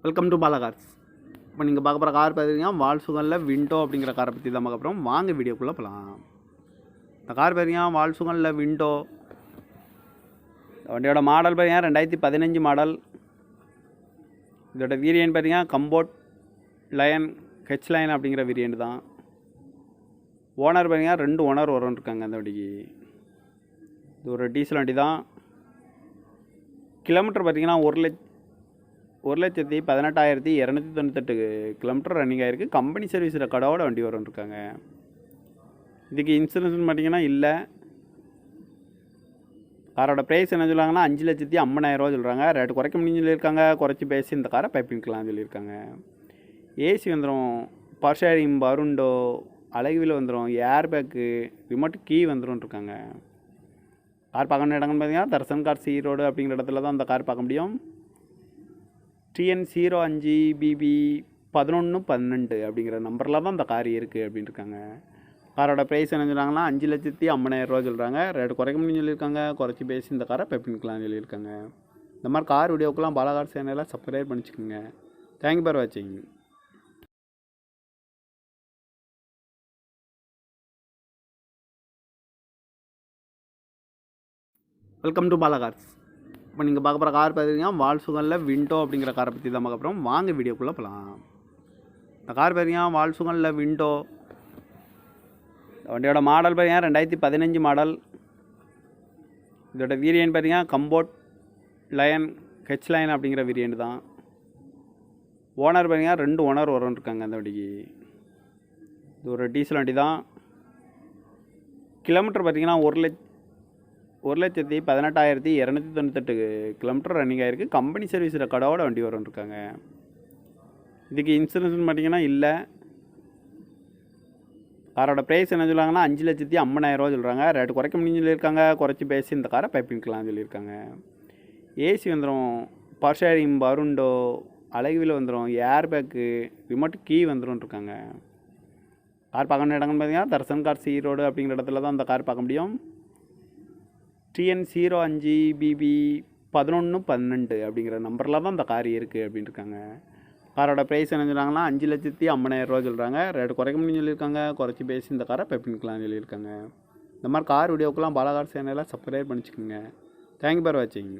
Welcome to Bala cars. இப்போ நீங்கள் பார்க்க போகிற கார் பார்த்தீங்கன்னா வால்சுகனில் விண்டோ அப்படிங்கிற காரை பற்றி தான் பார்க்க போகிறோம். வாங்க வீடியோக்குள்ளே போகலாம். இந்த கார் பார்த்தீங்கன்னா வால்சுகனில் விண்டோ. வண்டியோட மாடல் பார்த்தீங்கன்னா 2015 மாடல். இதோட வேரியன்ட் பார்த்தீங்கன்னா கம்போர்ட் லயன் ஹெச் லைன் அப்படிங்கிற வேரியன்ட் தான். ஓனர் பார்த்தீங்கன்னா 2 ஓனர் வரும் இருக்காங்க அந்த வண்டிக்கு. இது ஒரு டீசல் வண்டி தான். கிலோமீட்டர் பார்த்தீங்கன்னா 1,18,298 கிலோமீட்டர் ரன்னிங் ஆகிருக்கு. கம்பெனி சர்வீஸ் ரெக்கார்டோட வண்டி வரும் இருக்காங்க. இதுக்கு இன்சூரன்ஸ்னு பார்த்தீங்கன்னா இல்லை. காரோட ப்ரைஸ் என்ன சொல்லுவாங்கன்னா 5,50,000 சொல்கிறாங்க. ரேட்டு குறைக்க முடியும்னு சொல்லியிருக்காங்க. குறைச்சி பேசி இந்த காரை பைப்பிங்கலாம் சொல்லியிருக்காங்க. ஏசி வந்துடும், பவர் ஷேரிங், பருண்டோ, அழகுவில் வந்துடும், ஏர் பேக்கு, ரிமோட் கீ வந்துடும் இருக்காங்க. கார் பார்க்கணும் இடங்கன்னு பார்த்தீங்கன்னா தர்சன் கார்ஸ் ஈரோடு அப்படிங்கிற இடத்துல தான் அந்த கார் பார்க்க முடியும். TN05BB 1112 அப்படிங்கிற நம்பரில் தான் இந்த கார் இருக்குது அப்படின்னு இருக்காங்க. காரோட ப்ரைஸ் என்ன சொல்கிறாங்கன்னா 5,50,000 சொல்கிறாங்க. ரேட்டு குறைக்க முடியும்னு சொல்லியிருக்காங்க. குறைச்சி பேசி இந்த காரை பைப்பிங்கலாம் சொல்லியிருக்காங்க. இந்த மாதிரி கார் வீடியோக்கெல்லாம் பாலா கார் சேனலை சப்ஸ்கிரைப் பண்ணிச்சுக்கோங்க. தேங்க்யூ ஃபார் வாட்சிங். Welcome to Bala cars. இப்போ நீங்கள் பார்க்க போகிற கார் பார்த்தீங்கன்னா வால்சுகனில் விண்டோ அப்படிங்கிற காரை பற்றி தான் பார்க்க போகிறோம். வாங்க வீடியோக்குள்ளே போகலாம். இந்த கார் பார்த்தீங்கன்னா வால்சுகனில் விண்டோ. வண்டியோட மாடல் பார்த்தீங்கன்னா 2015 மாடல். இதோட வேரியன்ட் பார்த்தீங்கன்னா கம்போர்ட் லயன் ஹெச் லைன் அப்படிங்கிற வேரியன்ட் தான். ஓனர் பார்த்தீங்கன்னா 2 ஓனர் வரும் இருக்காங்க அந்த வண்டிக்கு. இது ஒரு டீசல் வண்டி தான். கிலோமீட்டர் பார்த்தீங்கன்னா 1,18,298 கிலோமீட்டர் ரன்னிங் ஆகிருக்கு. கம்பெனி சர்வீஸ் ரெக்கார்டோட வண்டி வரும் இருக்காங்க. இதுக்கு இன்சூரன்ஸ்னு பார்த்தீங்கன்னா இல்லை. காரோட ப்ரைஸ் என்ன சொல்லுவாங்கன்னா 5,50,000 சொல்கிறாங்க. ரேட்டு குறைக்க முடியும்னு சொல்லியிருக்காங்க. குறைச்சி பேசி இந்த காரை பைப்பிங்கலாம் சொல்லியிருக்காங்க. ஏசி வந்துடும், பவர் ஷேரிங், பருண்டோ, அழகுவில் வந்துடும், ஏர் பேக்கு, ரிமோட் கீ வந்துடும் இருக்காங்க. கார் பார்க்கணும் இடங்கன்னு பார்த்தீங்கன்னா தர்சன் கார்ஸ் ஈரோடு அப்படிங்கிற இடத்துல தான் அந்த கார் பார்க்க முடியும். TN05BB 1112 அப்படிங்கிற நம்பரில் தான் இந்த கார் இருக்குது அப்படின்னு இருக்காங்க. காரோட ப்ரைஸ் என்ன சொல்கிறாங்கன்னா 5,50,000 சொல்கிறாங்க. ரேட்டு குறைக்க முடியும்னு சொல்லியிருக்காங்க. குறைச்சி பேசி இந்த காரை பைப்பிங்கலாம் சொல்லியிருக்காங்க. இந்த மாதிரி கார் வீடியோக்கெல்லாம் பாலா கார் சேனலை சப்ஸ்கிரைப் பண்ணிச்சுக்கோங்க. தேங்க்யூ ஃபார் வாட்சிங்.